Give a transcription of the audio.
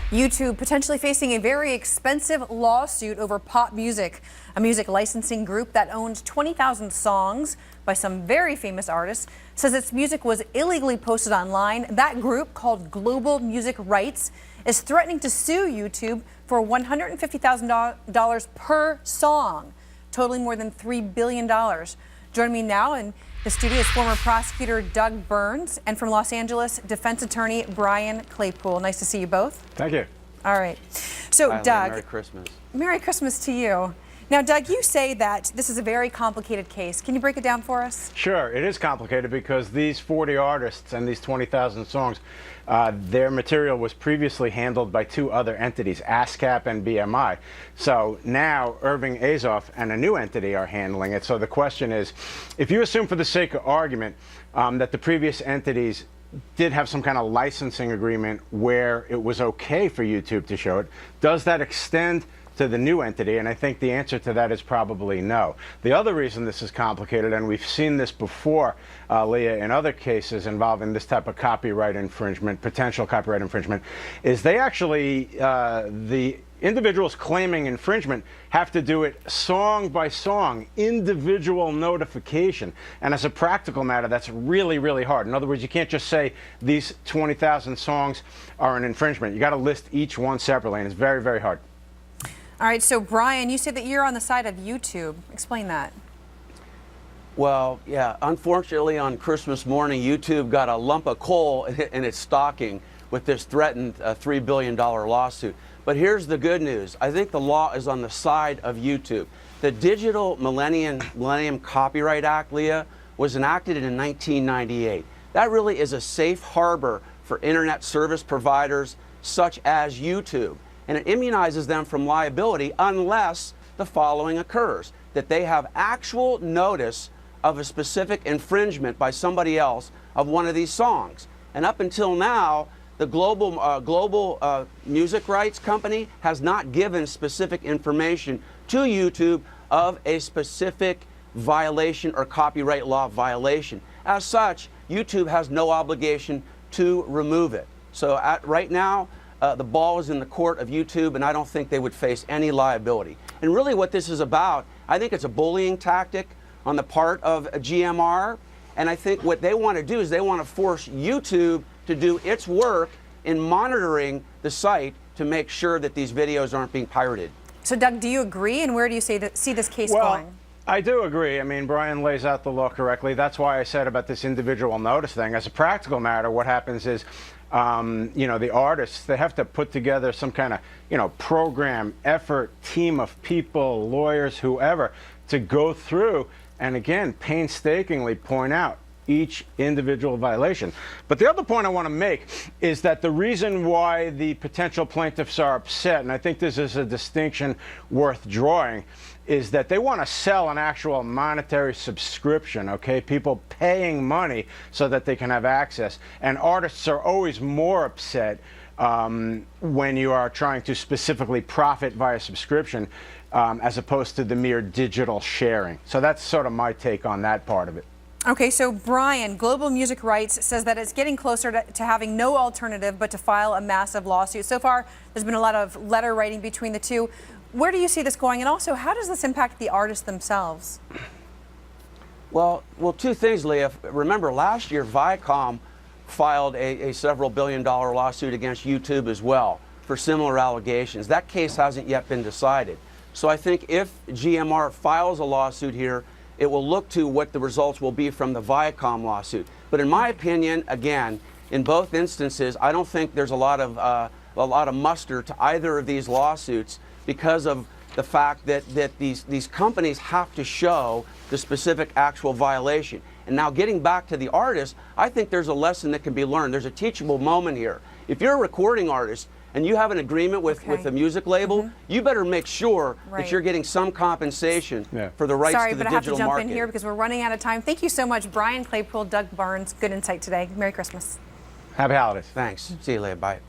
YouTube potentially facing a very expensive lawsuit over pop music. A music licensing group that owned 20,000 songs by some very famous artists says its music was illegally posted online. That group, called Global Music Rights, is threatening to sue YouTube for $150,000 per song, totaling more than $3 billion. Joining me now in the studio is former prosecutor Doug Burns, and from Los Angeles, defense attorney Brian Claypool. Nice to see you both. Thank you. All right. So, Hi, Doug. Merry Christmas. Merry Christmas to you. Now, Doug, you say that this is a very complicated case. Can you break it down for us? Sure, it is complicated because these 40 artists and these 20,000 songs, their material was previously handled by two other entities, ASCAP and BMI. So now Irving Azoff and a new entity are handling it. So the question is, if you assume for the sake of argument that the previous entities did have some kind of licensing agreement where it was okay for YouTube to show it, does that extend to the new entity? And I think the answer to that is probably no. The other reason this is complicated, and we've seen this before, Leah, in other cases involving this type of copyright infringement, potential copyright infringement, is they actually, the individuals claiming infringement have to do it song by song, individual notification. And as a practical matter, that's really, really hard. In other words, you can't just say these 20,000 songs are an infringement. You got to list each one separately, and it's very, very hard. All right, so Brian, you said that you're on the side of YouTube. Explain that. Well, yeah, unfortunately on Christmas morning, YouTube got a lump of coal in its stocking with this threatened $3 billion lawsuit. But here's the good news. I think the law is on the side of YouTube. The Digital Millennium Copyright Act, Leah, was enacted in 1998. That really is a safe harbor for internet service providers such as YouTube. And it immunizes them from liability unless the following occurs: that they have actual notice of a specific infringement by somebody else of one of these songs. And up until now, the Global Music Rights Company has not given specific information to YouTube of a specific violation or copyright law violation. As such, YouTube has no obligation to remove it. So right now, the ball is in the court of YouTube, and I don't think they would face any liability. And really what this is about, I think it's a bullying tactic on the part of GMR, and I think what they want to do is they want to force YouTube to do its work in monitoring the site to make sure that these videos aren't being pirated. So, Doug, do you agree, and where do you see this case going? I do agree. I mean, Brian lays out the law correctly. That's why I said about this individual notice thing. As a practical matter, what happens is, you know, the artists, they have to put together some kind of, you know, program, effort, team of people, lawyers, whoever, to go through and, again, painstakingly point out each individual violation. But the other point I want to make is that the reason why the potential plaintiffs are upset, and I think this is a distinction worth drawing, is that they want to sell an actual monetary subscription, okay? People paying money so that they can have access. And artists are always more upset when you are trying to specifically profit via subscription as opposed to the mere digital sharing. So that's sort of my take on that part of it. Okay, so Brian, Global Music Rights says that it's getting closer to having no alternative but to file a massive lawsuit. So far, there's been a lot of letter writing between the two. Where do you see this going? And also, how does this impact the artists themselves? Well, two things, Leah. Remember, last year, Viacom filed a several billion-dollar lawsuit against YouTube as well for similar allegations. That case hasn't yet been decided. So I think if GMR files a lawsuit here, it will look to what the results will be from the Viacom lawsuit. But in my opinion, again, in both instances, I don't think there's a lot of muster to either of these lawsuits because of the fact that these companies have to show the specific actual violation. And now getting back to the artist, I think there's a lesson that can be learned. There's a teachable moment here. If you're a recording artist and you have an agreement with the music label, you better make sure that you're getting some compensation for the rights to the digital market. Sorry, but I have to jump in here because we're running out of time. Thank you so much, Brian Claypool, Doug Burns. Good insight today. Merry Christmas. Happy holidays. Thanks. See you later. Bye.